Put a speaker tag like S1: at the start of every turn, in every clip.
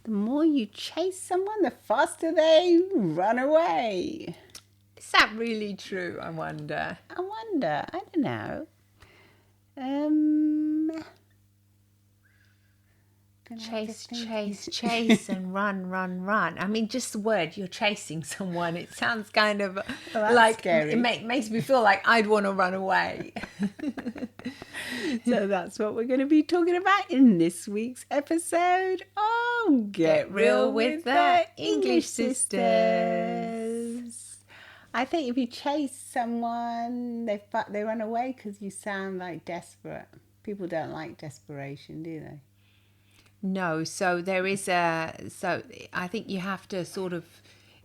S1: The more you chase someone, the faster they run away.
S2: Is that really true, I wonder?
S1: I wonder. I don't know.
S2: Chase and run. I mean, just the word, you're chasing someone, it sounds kind of like
S1: scary.
S2: It makes me feel like I'd want to run away.
S1: So that's what we're going to be talking about in this week's episode. Oh, Get Real with the English Sisters. I think if you chase someone, they run away because you sound like desperate. People don't like desperation, do they?
S2: No, so there is so I think you have to sort of,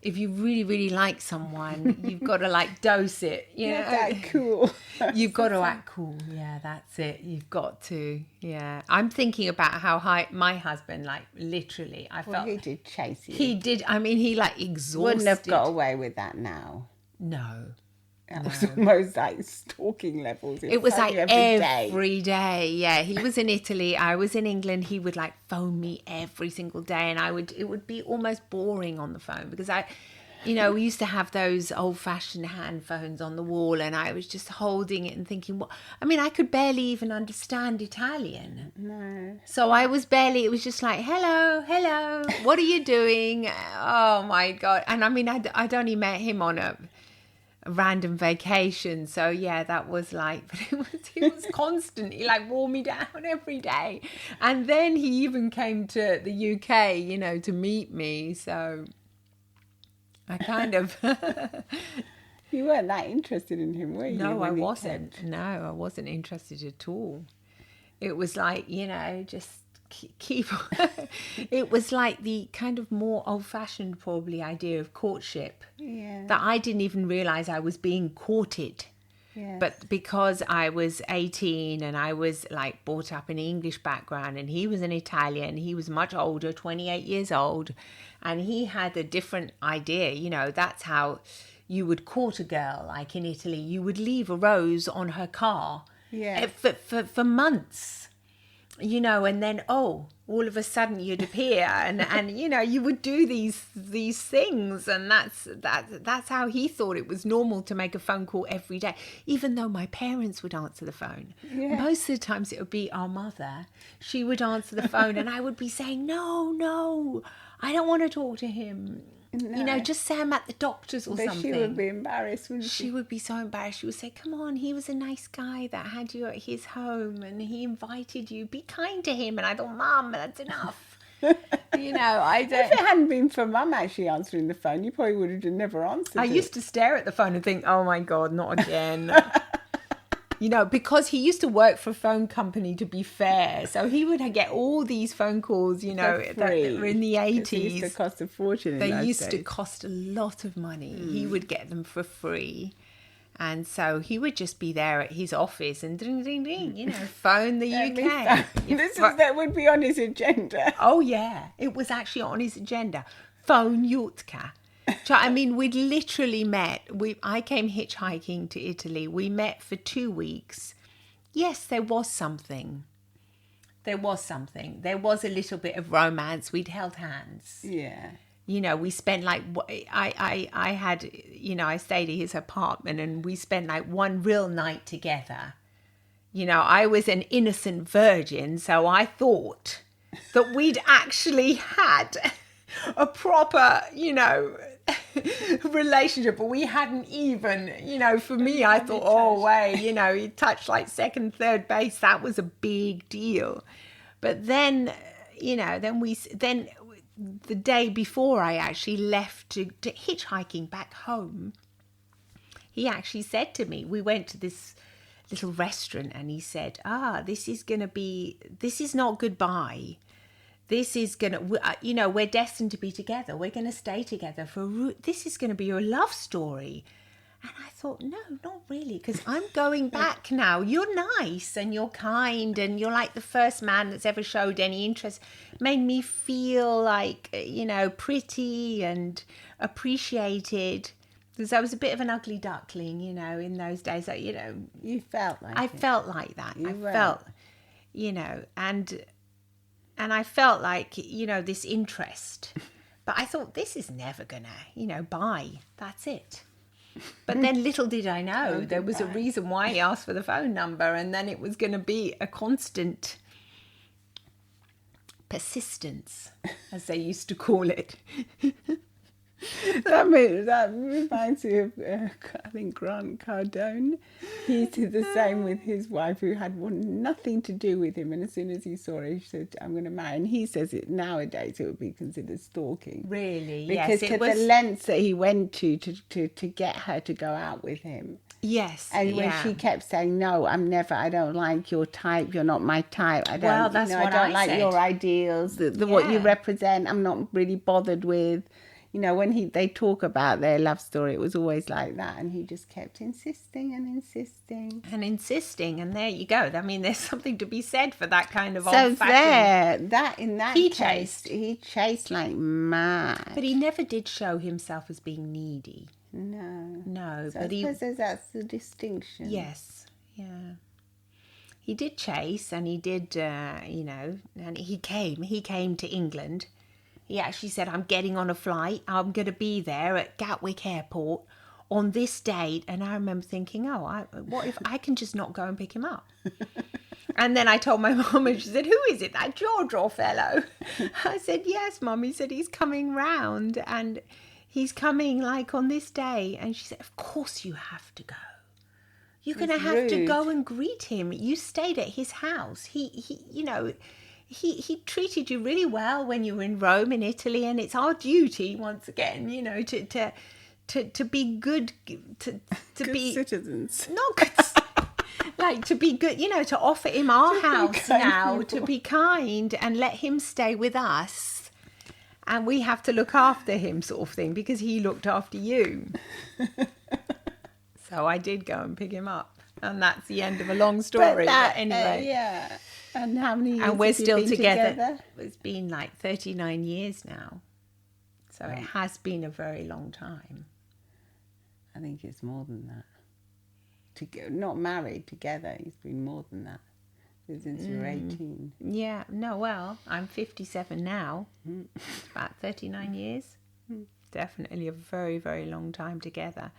S2: if you really, really like someone, you've got to like dose it, you know.
S1: Act cool.
S2: You've got to act cool. Yeah, that's it. You've got to. Yeah. I'm thinking about how my husband, like literally, I felt
S1: he did chase you.
S2: He did. I mean, he like exhausted.
S1: Wouldn't have got away with that now.
S2: No.
S1: That was almost like stalking levels.
S2: It was like every day. Yeah, he was in Italy. I was in England. He would like phone me every single day, and it would be almost boring on the phone because we used to have those old-fashioned hand phones on the wall, and I was just holding it and thinking, what? I mean, I could barely even understand Italian.
S1: No.
S2: So it was just like, hello, what are you doing? Oh my God. And I mean, I'd only met him on a random vacation, so yeah, that was like, but it was constant. He like wore me down every day, and then he even came to the UK, to meet me. So I kind of
S1: You weren't that interested in him, were you?
S2: No, I wasn't. No, I wasn't interested at all. It was like, just keep it was like the kind of more old-fashioned probably idea of courtship, that I didn't even realize I was being courted. But because I was 18 and I was like brought up in an English background, and he was an Italian, he was much older, 28 years old, and he had a different idea. That's how you would court a girl. Like in Italy, you would leave a rose on her car for months. And then all of a sudden you'd appear, and you would do these things, and that's how he thought it was normal to make a phone call every day, even though my parents would answer the phone. Most of the times it would be our mother. She would answer the phone, and I would be saying, no, I don't want to talk to him. No. Just say I'm at the doctor's or something.
S1: She would be embarrassed, wouldn't she?
S2: She would be so embarrassed. She would say, come on, he was a nice guy that had you at his home and he invited you. Be kind to him. And I thought, Mum, that's enough. I don't...
S1: If it hadn't been for Mum actually answering the phone, you probably would have never answered
S2: I used to stare at the phone and think, oh my God, not again. Because he used to work for a phone company, to be fair. So he would get all these phone calls, that were in the 80s.
S1: They used to cost a fortune.
S2: They used to cost a lot of money. He would get them for free. And so he would just be there at his office and ding, ding, ding, phone the UK.
S1: That would be on his agenda.
S2: Oh, yeah. It was actually on his agenda. Phone Jutka. I mean, we'd literally met. I came hitchhiking to Italy. We met for 2 weeks. Yes, there was something. There was a little bit of romance. We'd held hands.
S1: Yeah.
S2: We spent like, I had, I stayed at his apartment, and we spent like one real night together. I was an innocent virgin, so I thought that we'd actually had a proper, relationship, but we hadn't even, for me, I thought, oh, wait, he touched like second, third base. That was a big deal. But then, then the day before I actually left to hitchhiking back home, he actually said to me, we went to this little restaurant, and he said, this is not goodbye. This is going to, we're destined to be together. We're going to stay together this is going to be your love story. And I thought, no, not really, because I'm going back now. You're nice and you're kind and you're like the first man that's ever showed any interest. Made me feel like, pretty and appreciated. Because I was a bit of an ugly duckling, in those days.
S1: You felt like
S2: I felt like that. And... and I felt like, this interest. But I thought, this is never gonna, bye. That's it. But then little did I know there was a reason why he asked for the phone number, and then it was going to be a constant persistence, as they used to call it.
S1: That reminds me of, I think, Grant Cardone. He did the same with his wife, who had nothing to do with him. And as soon as he saw her, he said, I'm going to marry. And he says it nowadays, it would be considered stalking.
S2: Really?
S1: Because
S2: yes,
S1: to the lengths that he went to get her to go out with him.
S2: Yes.
S1: And when she kept saying, no, I don't like your type, you're not my type, I don't like
S2: said.
S1: your ideals, what you represent, I'm not really bothered with. When they talk about their love story, it was always like that, and he just kept insisting and insisting.
S2: And there you go. I mean, there's something to be said for that kind of
S1: old-fashioned... He chased like mad.
S2: But he never did show himself as being needy.
S1: No. So
S2: but
S1: I suppose that's the distinction.
S2: Yes, yeah. He did chase, and he did, and he came to England. He actually said, I'm getting on a flight. I'm going to be there at Gatwick Airport on this date. And I remember thinking, what if I can just not go and pick him up? And then I told my mum, and she said, who is it, that jaw fellow? I said, yes, Mum. He said, he's coming round, and he's coming like on this day. And she said, of course you have to go. You're going to have to go and greet him. You stayed at his house. He treated you really well when you were in Rome, in Italy, and it's our duty once again, to be good, to
S1: good
S2: be
S1: citizens.
S2: Not good, like to be good, to offer him our house now, to be kind and let him stay with us, and we have to look after him, sort of thing, because he looked after you. So I did go and pick him up, and that's the end of a long story. But anyway,
S1: yeah. And how many years
S2: and we're still
S1: together?
S2: It's been like 39 years now. So It has been a very long time.
S1: I think it's more than that. Not married together, it's been more than that. Since you were 18.
S2: Yeah, no, well, I'm 57 now. It's about 39 years. Definitely a very, very long time together.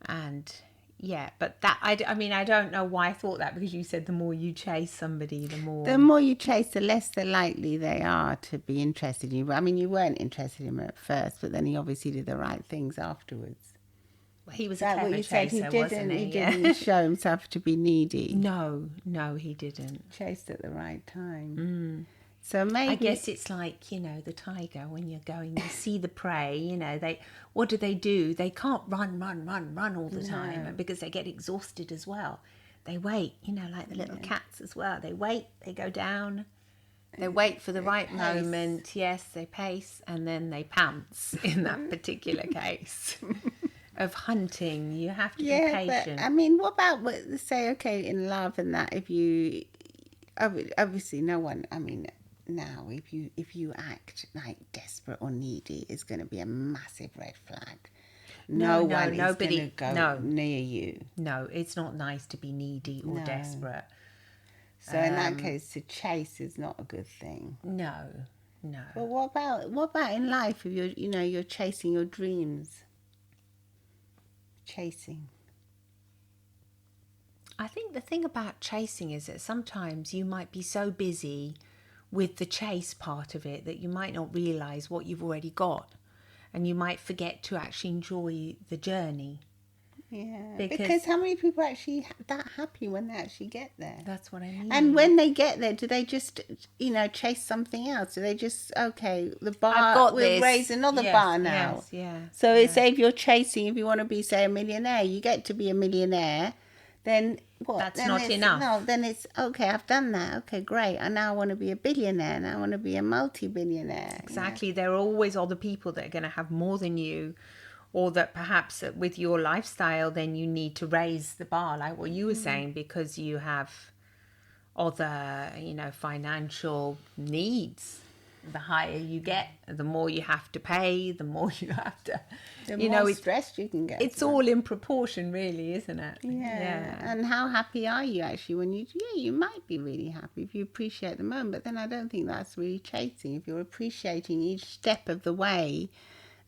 S2: And... yeah, but that, I mean, I don't know why I thought that, because you said the more you chase somebody, the more
S1: you chase, the less likely they are to be interested in you. I mean, you weren't interested in him at first, but then he obviously did the right things afterwards.
S2: Well, he was a clever chaser, wasn't he?
S1: He didn't show himself to be needy.
S2: No, he didn't.
S1: Chased at the right time. So maybe...
S2: I guess it's like, the tiger, when you're going to see the prey, what do? They can't run all the time, because they get exhausted as well. They wait, like the little cats as well. They wait, they go down, they wait for the right moment. Yes, they pace, and then they pounce in that particular case. Of hunting, you have to be patient.
S1: But, I mean, what about, say, okay, in love and that, if you... Obviously, no one, I mean... Now, if you act like desperate or needy, it's going to be a massive red flag. Nobody is going to go near you.
S2: No, it's not nice to be needy or desperate.
S1: So in that case, to chase is not a good thing.
S2: No.
S1: But what about in life? If you're chasing your dreams, chasing.
S2: I think the thing about chasing is that sometimes you might be so busy with the chase part of it that you might not realise what you've already got, and you might forget to actually enjoy the journey.
S1: Yeah, because how many people are actually that happy when they actually get there?
S2: That's what I mean.
S1: And when they get there, do they just, chase something else? Do they just, the bar, we'll raise another bar now?
S2: Yes, yeah.
S1: So say if you're chasing, if you want to be, say, a millionaire, you get to be a millionaire, then what?
S2: That's
S1: then
S2: not enough.
S1: No, then it's, okay, I've done that. Okay, great. I now want to be a billionaire. Now I want to be a multi-billionaire.
S2: Exactly. There are always other people that are going to have more than you, or that perhaps with your lifestyle, then you need to raise the bar, like what you were saying, because you have other, financial needs. the higher you get, the more you have to pay, the more you have to,
S1: The
S2: you
S1: more
S2: know,
S1: stressed you can get.
S2: it's all in proportion, really, isn't it?
S1: Yeah. And how happy are you actually when you might be really happy if you appreciate the moment, but then I don't think that's really chasing. If you're appreciating each step of the way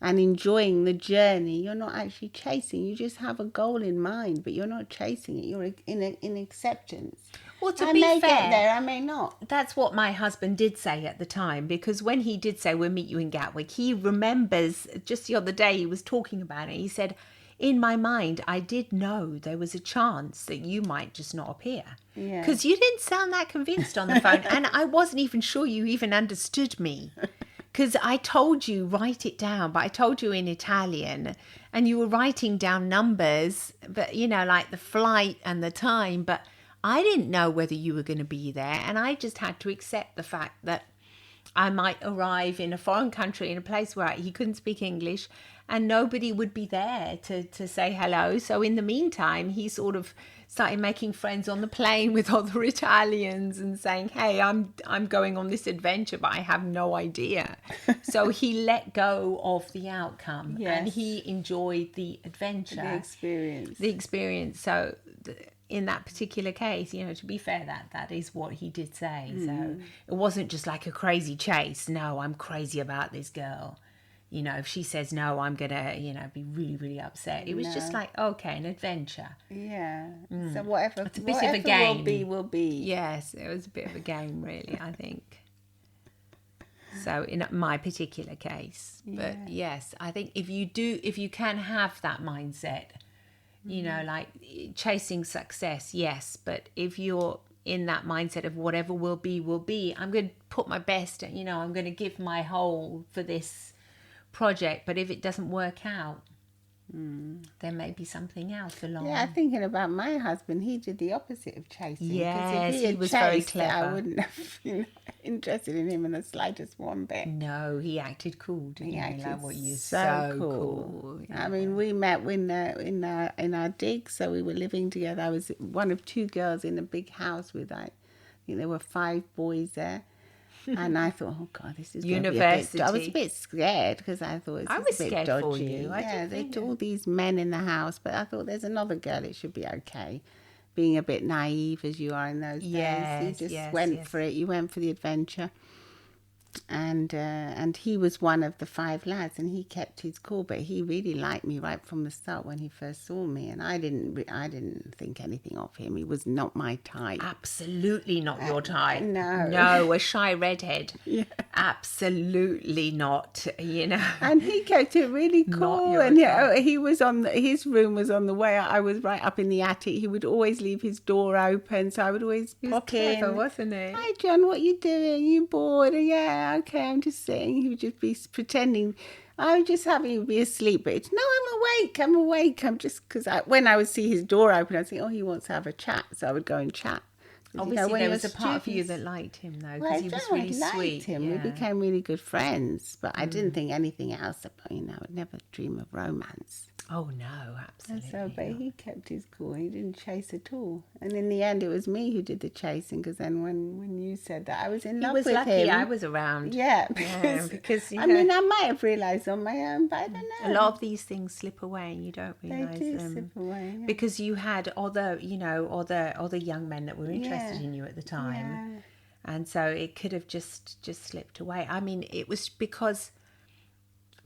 S1: and enjoying the journey, you're not actually chasing. You just have a goal in mind, but you're not chasing it. You're in acceptance.
S2: Well, to
S1: I
S2: be
S1: may
S2: fair,
S1: get there, I may not.
S2: that's what my husband did say at the time, because when he did say we'll meet you in Gatwick, he remembers just the other day he was talking about it. He said, in my mind, I did know there was a chance that you might just not appear.
S1: Yeah.
S2: Because you didn't sound that convinced on the phone. And I wasn't even sure you even understood me. Because I told you, write it down, but I told you in Italian and you were writing down numbers, but you know, like the flight and the time, but I didn't know whether you were going to be there. And I just had to accept the fact that I might arrive in a foreign country, in a place where he couldn't speak English and nobody would be there to say hello. So in the meantime, he sort of started making friends on the plane with other Italians and saying, hey, I'm going on this adventure, but I have no idea. So he let go of the outcome.
S1: Yes.
S2: And he enjoyed the adventure.
S1: The experience.
S2: So in that particular case, you know, to be fair, that is what he did say. So it wasn't just like a crazy chase. No, I'm crazy about this girl. You know, if she says no, I'm going to, you know, be really, really upset. It was just like, okay, an adventure.
S1: Yeah. So whatever,
S2: It's a bit of a game.
S1: will be.
S2: Yes, it was a bit of a game, really, I think. So in my particular case. But yes, I think if you can have that mindset, you know, like chasing success, yes. But if you're in that mindset of whatever will be, I'm going to put my best, you know, I'm going to give my whole for this project. But if it doesn't work out, there may be something else along.
S1: Yeah, thinking about my husband, he did the opposite of chasing.
S2: Yes,
S1: if
S2: he
S1: had
S2: was
S1: chased,
S2: very clever.
S1: I wouldn't have been interested in him in the slightest one bit.
S2: No, he acted cool, didn't he?
S1: acted
S2: Like what you
S1: so cool. I mean, we met in our dig, so we were living together. I was one of two girls in a big house with, I think there were 5 boys there. And I thought, oh God, this is
S2: University.
S1: I was a bit scared because I thought it's
S2: I
S1: a
S2: was
S1: bit
S2: scared
S1: dodgy.
S2: for you.
S1: There's all these men in the house, but I thought there's another girl, it should be okay. Being a bit naive as you are in those days, you just went for it. You went for the adventure. And he was one of the 5 lads, and he kept his cool, but he really liked me right from the start when he first saw me, and I didn't think anything of him. He was not my type.
S2: Absolutely not your type.
S1: No,
S2: a shy redhead. Yeah, absolutely not. You know,
S1: and he kept it really cool. And he was his room was on the way. I was right up in the attic. He would always leave his door open, so I would always pop
S2: clever,
S1: in.
S2: wasn't he?
S1: Hi John, what you doing? You bored? Yeah. Okay, I'm just sitting. He would just be pretending I was just having to be asleep. But it's, no, I'm awake. I'm just, because when I would see his door open, I'd think, oh, he wants to have a chat. So I would go and chat.
S2: Obviously, there was a part of you that liked him, though, because he was really sweet.
S1: Him. Yeah. We became really good friends, but I didn't think anything else about, I'd never dream of romance.
S2: Oh, no, absolutely.
S1: So, but he kept his cool. He didn't chase at all. And in the end, it was me who did the chasing, because then when you said that, I was in love with him.
S2: He was lucky I was around.
S1: Yeah, because I mean, I might have realised on my own, but I don't know.
S2: A lot of these things slip away and you don't realise them.
S1: They do slip away. Yeah.
S2: Because you had other young men that were interested in you at the time. Yeah. And so it could have just slipped away. I mean, it was because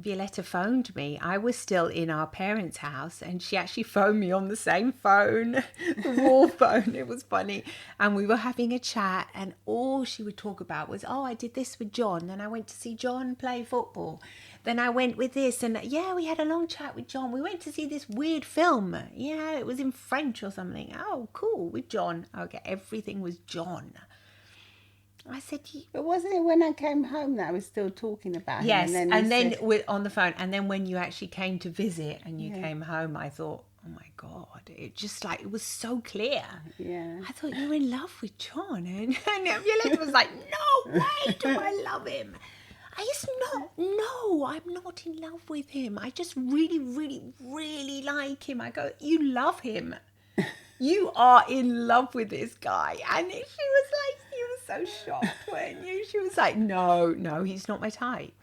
S2: Violetta phoned me. I was still in our parents' house, and she actually phoned me on the same phone, the wall phone. It was funny. And we were having a chat, and all she would talk about was, oh, I did this with John. Then I went to see John play football. Then I went with this, and we had a long chat with John. We went to see this weird film. It was in French or something. Oh, cool, with John. Okay, everything was John. I said,
S1: but wasn't it when I came home that I was still talking about him?
S2: Yes, and then on the phone, and then when you actually came to visit and you came home, I thought, oh my God, it was so clear.
S1: Yeah.
S2: I thought, you were in love with John. And Violetta was like, no way do I love him. I'm not in love with him. I just really, really, really like him. I go, you love him. You are in love with this guy. And she was like, he was so shocked, weren't you? She was like, no, he's not my type.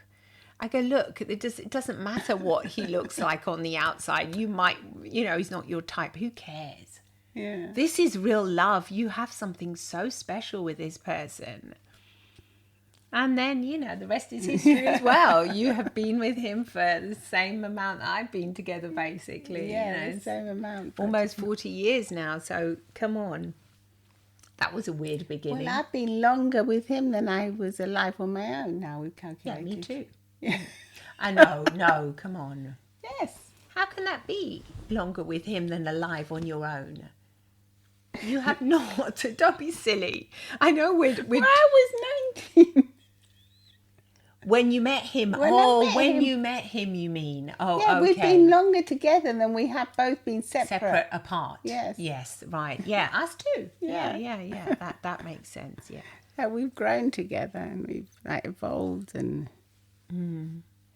S2: I go, look, it doesn't matter what he looks like on the outside. You might, he's not your type. Who cares?
S1: Yeah.
S2: This is real love. You have something so special with this person. And then, the rest is history as well. You have been with him for the same amount that I've been together, basically.
S1: Yeah, the same amount.
S2: Almost 40 years now. So, come on. That was a weird beginning.
S1: Well, I've been longer with him than I was alive on my own now, we've calculated.
S2: Yeah, me too.
S1: Yeah.
S2: I know, no, come on.
S1: Yes.
S2: How can that be longer with him than alive on your own? You have not. Don't be silly. I know we're
S1: I was 19.
S2: When you met him. When you met him, you mean. Oh,
S1: yeah,
S2: okay.
S1: we've been longer together than we have both been separate.
S2: Apart.
S1: Yes.
S2: Yes, right. Yeah, us too.
S1: Yeah.
S2: Yeah. That makes sense, yeah.
S1: Yeah, we've grown together and we've evolved and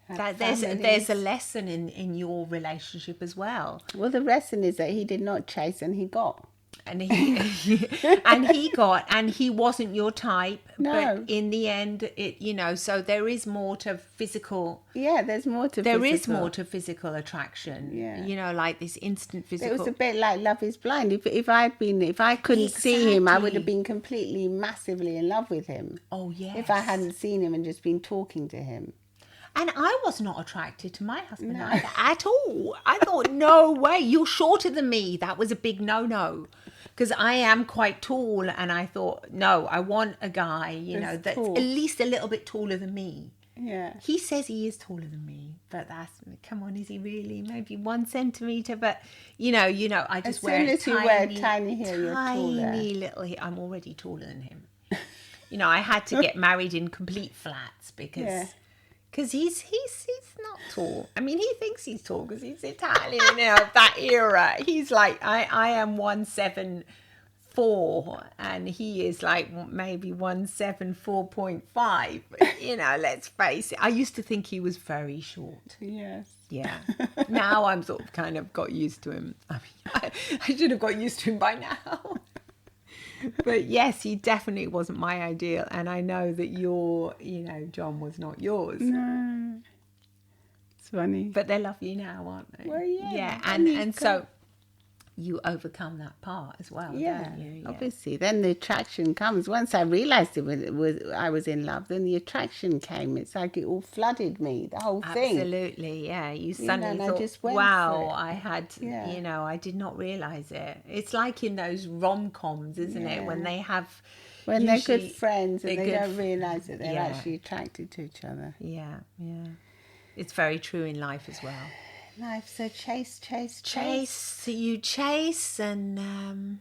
S2: there's a lesson in your relationship as well.
S1: Well, the lesson is that he did not chase and he got.
S2: And he wasn't your type.
S1: No.
S2: But in the end, so there is more to physical.
S1: Yeah, there's more to
S2: There
S1: physical.
S2: is more to physical attraction.
S1: Yeah.
S2: Like this instant physical.
S1: It was a bit like Love is Blind. If I couldn't see him, I would have been completely, massively in love with him.
S2: Oh, yes.
S1: If I hadn't seen him and just been talking to him.
S2: And I was not attracted to my husband either, at all. I thought, no way, you're shorter than me. That was a big no-no. Because I am quite tall, and I thought, no, I want a guy, that's
S1: tall.
S2: at least a little bit taller than me.
S1: Yeah.
S2: He says he is taller than me, but come on, is he really? Maybe 1 centimetre, but, I just wear
S1: as soon as you wear tiny heel, you're taller.
S2: Tiny little heel. I'm already taller than him. I had to get married in complete flats because...
S1: Yeah.
S2: Because he's not tall. I mean, he thinks he's tall because he's Italian, that era. He's like, I am 174 and he is like maybe 174.5. Let's face it. I used to think he was very short.
S1: Yes.
S2: Yeah. Now I'm sort of kind of got used to him. I mean, I should have got used to him by now. But yes, he definitely wasn't my ideal. And I know that John was not yours.
S1: No. It's funny.
S2: But they love you now, aren't they?
S1: Well, yeah.
S2: Yeah, and so you overcome that part as well,
S1: Yeah,
S2: don't you? Yeah.
S1: obviously. Then the attraction comes. Once I realised I was in love, then the attraction came. It's like it all flooded me, the whole thing.
S2: Absolutely, yeah. You suddenly
S1: and I
S2: thought,
S1: just went
S2: wow,
S1: for it.
S2: I had,
S1: Yeah.
S2: I did not realise it. It's like in those rom-coms, isn't it? When they have...
S1: When they're
S2: usually
S1: good friends and
S2: they're
S1: they
S2: good
S1: don't realise that they're
S2: Yeah.
S1: actually attracted to each other.
S2: Yeah. It's very true in life as well.
S1: Life, so chase.
S2: You chase and,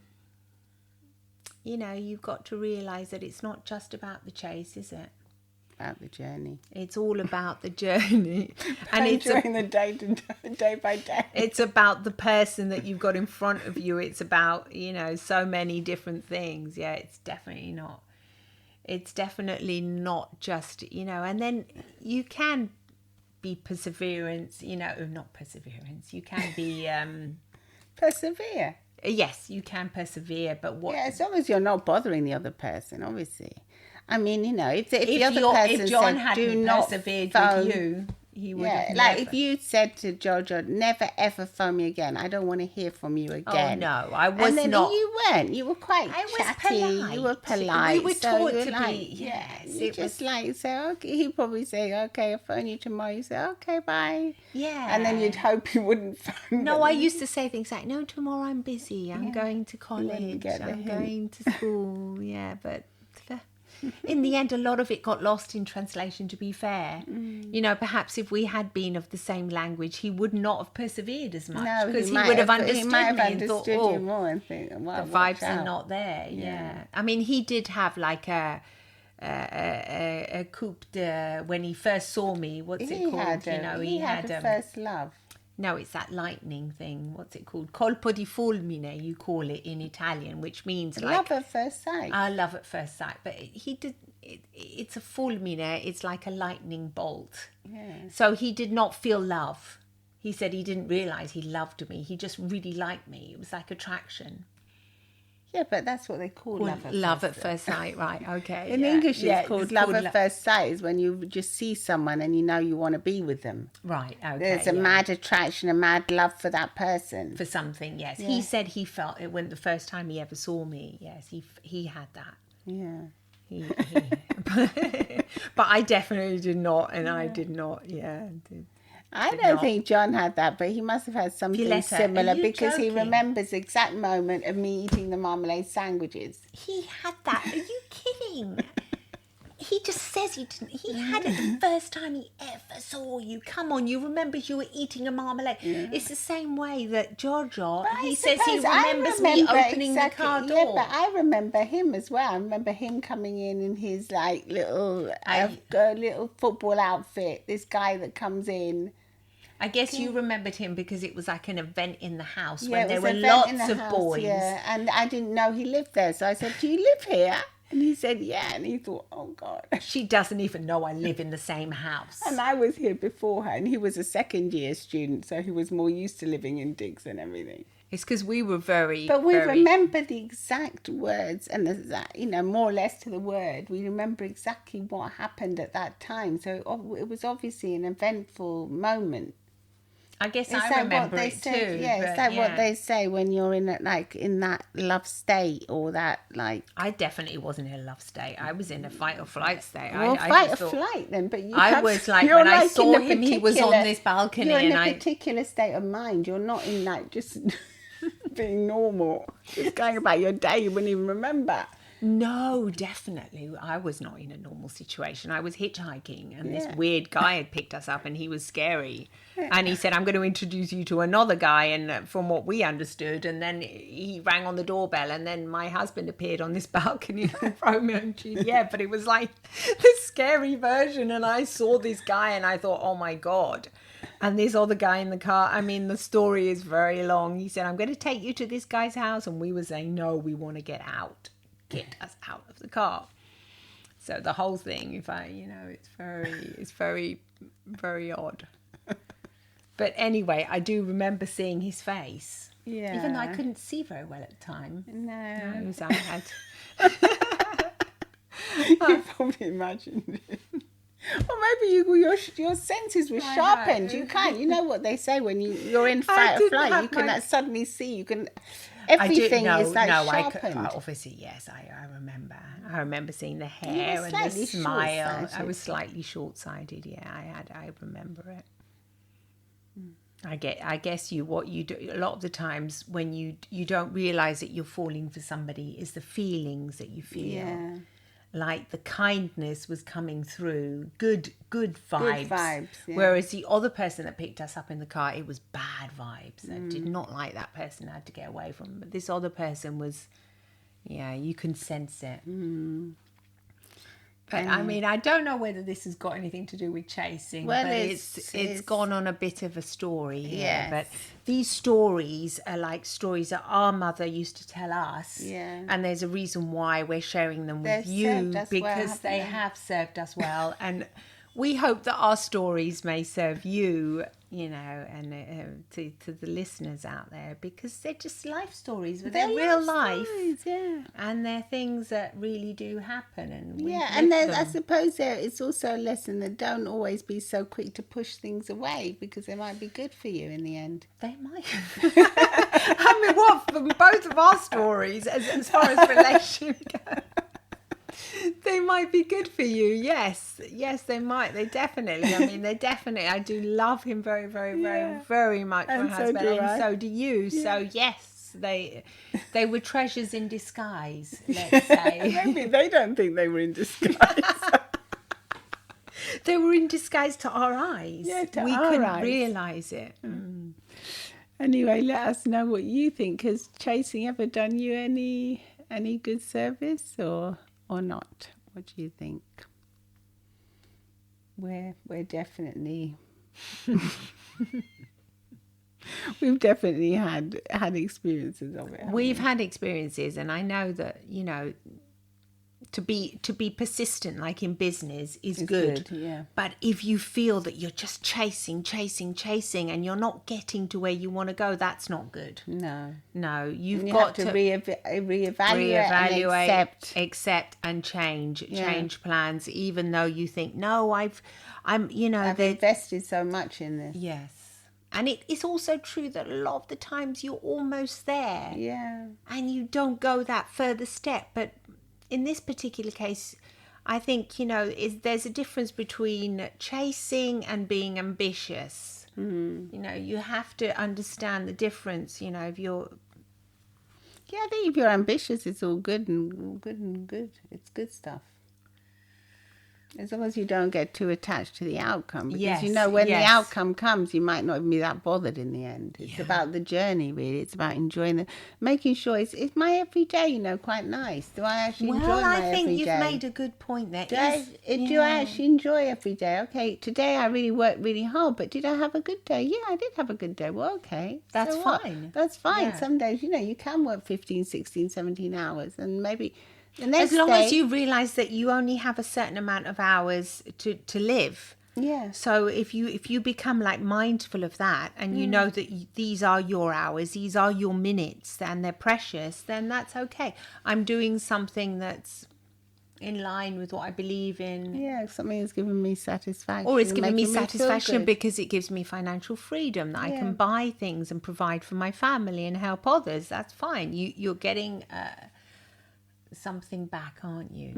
S2: you've got to realise that it's not just about the chase, is it?
S1: About the journey.
S2: It's all about the journey.
S1: And it's during the day by day.
S2: It's about the person that you've got in front of you. It's about, so many different things. Yeah, it's definitely not just, and then you can be perseverance, not perseverance. You can be...
S1: Persevere.
S2: Yes, you can persevere, but what...
S1: Yeah, as long as you're not bothering the other person, obviously. I mean, if the other person
S2: if John
S1: said,
S2: hadn't
S1: do not
S2: persevered
S1: phone,
S2: with you, he would have
S1: like
S2: never.
S1: if you said to Jojo, never ever phone me again. I don't want to hear from you again.
S2: Oh no, I was
S1: and then
S2: not.
S1: You weren't. You were quite
S2: I was
S1: chatty.
S2: polite.
S1: You were polite.
S2: We were
S1: so
S2: taught
S1: you were
S2: to
S1: like,
S2: be. Yes,
S1: you
S2: it
S1: just
S2: was.
S1: like say, okay. He'd probably say, okay, I'll phone you tomorrow. You say, okay, bye.
S2: Yeah.
S1: And then you'd hope he wouldn't phone.
S2: No, I used to say things like, no, tomorrow I'm busy. I'm going to college.
S1: get the
S2: I'm
S1: hint.
S2: going to school. Yeah, but. In the end, a lot of it got lost in translation, to be fair. Perhaps if we had been of the same language, he would not have persevered as much because he would have understood me and thought,
S1: you more and think,
S2: the vibes are not there. Yeah. I mean, he did have like a coupe de, when he first saw me. What's it called?
S1: He had a first love.
S2: No, it's that lightning thing. What's it called? Colpo di fulmine, you call it in Italian, which means like...
S1: Love at first sight.
S2: Love at first sight. But he did... It's a fulmine. It's like a lightning bolt.
S1: Yeah.
S2: So he did not feel love. He said he didn't realise he loved me. He just really liked me. It was like attraction.
S1: Yeah, but that's what they call
S2: Love at first sight, right? Okay.
S1: In
S2: yeah.
S1: English,
S2: Yeah,
S1: it's called love at first sight. Is when you just see someone and you know you want to be with them.
S2: Right. Okay.
S1: There's a mad attraction, a mad love for that person.
S2: For something, yes. He said he felt it when the first time he ever saw me. Yes, he had that.
S1: Yeah.
S2: But I definitely did not, and I did not. Yeah.
S1: I don't think John had that, but he must have had something
S2: Violetta,
S1: similar
S2: are you
S1: because he
S2: joking?
S1: remembers the exact moment of me eating the marmalade sandwiches.
S2: He had that. Are you kidding? He just says he didn't. He had it the first time he ever saw you. Come on, you remember you were eating a marmalade. Yeah. It's the same way that Giorgio, he says he remembers me opening the car door.
S1: Yeah, but I remember him as well. I remember him coming in his like little football outfit. This guy that comes in.
S2: I guess you remembered him because it was like an event in the house when there were lots of boys.
S1: Yeah, and I didn't know he lived there. So I said, "Do you live here?" And he said, "Yeah." And he thought, "Oh, God."
S2: She doesn't even know I live in the same house.
S1: And I was here before her. And he was a second-year student. So he was more used to living in digs and everything.
S2: It's because we were very...
S1: But we remember the exact words and, more or less to the word. We remember exactly what happened at that time. So it was obviously an eventful moment.
S2: I guess I remember it too.
S1: Yeah, it's like what they say when you're in that love state or that like.
S2: I definitely wasn't in a love state. I was in a fight or flight state.
S1: Well, fight or flight then, but
S2: I was like when I saw him, he was on this balcony,
S1: you're in a particular state of mind. You're not in like just being normal, just going about your day. You wouldn't even remember.
S2: No, definitely. I was not in a normal situation. I was hitchhiking and this weird guy had picked us up and he was scary. And he said, "I'm going to introduce you to another guy." And from what we understood, and then he rang on the doorbell and then my husband appeared on this balcony like Romeo and Juliet. But it was like the scary version. And I saw this guy and I thought, oh my God. And this other guy in the car, I mean, the story is very long. He said, "I'm going to take you to this guy's house." And we were saying, no, we want to get out. Get us out of the car. So the whole thing, it's very, very odd. But anyway, I do remember seeing his face.
S1: Yeah.
S2: Even though I couldn't see very well at the time.
S1: No.
S2: It was I had.
S1: You probably imagined it. Or maybe your senses were sharpened. You can't. You know what they say when you're in fight or flight. You can suddenly see. You can. Everything is like sharpened.
S2: Obviously, yes, I remember. I remember seing the hair and the smile. I was slightly short-sighted. Yeah, I remember it. I guess what you do a lot of the times when you don't realize that you're falling for somebody is the feelings that you feel.
S1: Yeah.
S2: Like the kindness was coming through, good vibes.
S1: Good vibes, yeah.
S2: Whereas the other person that picked us up in the car, it was bad vibes. I did not like that person. I had to get away from him. But this other person was, you can sense it. But I mean, I don't know whether this has got anything to do with chasing.
S1: Well,
S2: but it's gone on a bit of a story here.
S1: Yes.
S2: But these stories are like stories that our mother used to tell us.
S1: Yeah.
S2: And there's a reason why we're sharing them with you because they have served us well. And we hope that our stories may serve you, and to the listeners out there, because they're just life stories, but they're real life, and they're things that really do happen. And
S1: I suppose it's also a lesson that don't always be so quick to push things away because they might be good for you in the end.
S2: They might. I mean, what from both of our stories, as far as relationship goes. They might be good for you. Yes, they might. They definitely. I mean, I do love him very, very, very, very much, my husband, and so do you. Yeah. So yes, they were treasures in disguise. Let's say.
S1: Maybe they don't think they were in disguise.
S2: They were in disguise to our eyes.
S1: Yeah,
S2: we couldn't realise it. Mm.
S1: Anyway, let us know what you think. Has chasing ever done you any good service or not? What do you think? We're definitely we've definitely had experiences of it.
S2: We've had experiences, and I know that to be persistent, like in business, is
S1: It's
S2: good.
S1: yeah.
S2: But if you feel that you're just chasing, and you're not getting to where you want to go, that's not good.
S1: No.
S2: No, you've
S1: And you
S2: got
S1: have to
S2: reevaluate,
S1: and
S2: accept, and change
S1: Yeah.
S2: plans, even though you think, no, I've
S1: invested so much in this.
S2: yes. And it's also true that a lot of the times you're almost there.
S1: Yeah.
S2: And you don't go that further step. But in this particular case, I think, there's a difference between chasing and being ambitious.
S1: Mm.
S2: You have to understand the difference, if you're...
S1: Yeah, I think if you're ambitious, it's all good and good. It's good stuff. As long as you don't get too attached to the outcome. Because when the outcome comes, you might not even be that bothered in the end. It's about the journey, really. It's about enjoying making sure it's my everyday, quite nice. Do I actually enjoy my everyday?
S2: Well, I think you've made a good point there.
S1: Do I actually enjoy every day? Okay, today I really worked really hard, but did I have a good day? Yeah, I did have a good day. Well, okay.
S2: That's
S1: so
S2: fine.
S1: That's fine.
S2: Yeah.
S1: Some days, you can work 15, 16, 17 hours and maybe...
S2: As long as you realise that you only have a certain amount of hours to live.
S1: Yeah.
S2: So if you become like mindful of that, and you know that these are your hours, these are your minutes, and they're precious, then that's okay. I'm doing something that's in line with what I believe in.
S1: Yeah, something that's giving me satisfaction.
S2: Or it's giving me satisfaction because it gives me financial freedom, that I can buy things and provide for my family and help others. That's fine. You're getting... something back, aren't you?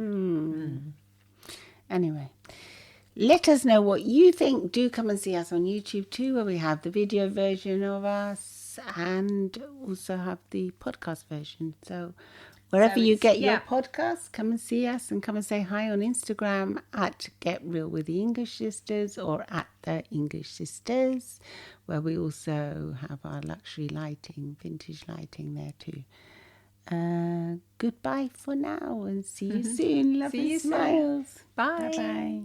S1: Anyway, let us know what you think. Do come and see us on YouTube too, where we have the video version of us and also have the podcast version. So wherever you get your podcasts, come and see us and come and say hi on Instagram at Get Real with the English Sisters or at the English Sisters, where we also have our luxury lighting, vintage lighting there too. Goodbye for now and see you soon. Love and smiles.
S2: Bye.
S1: Bye-bye.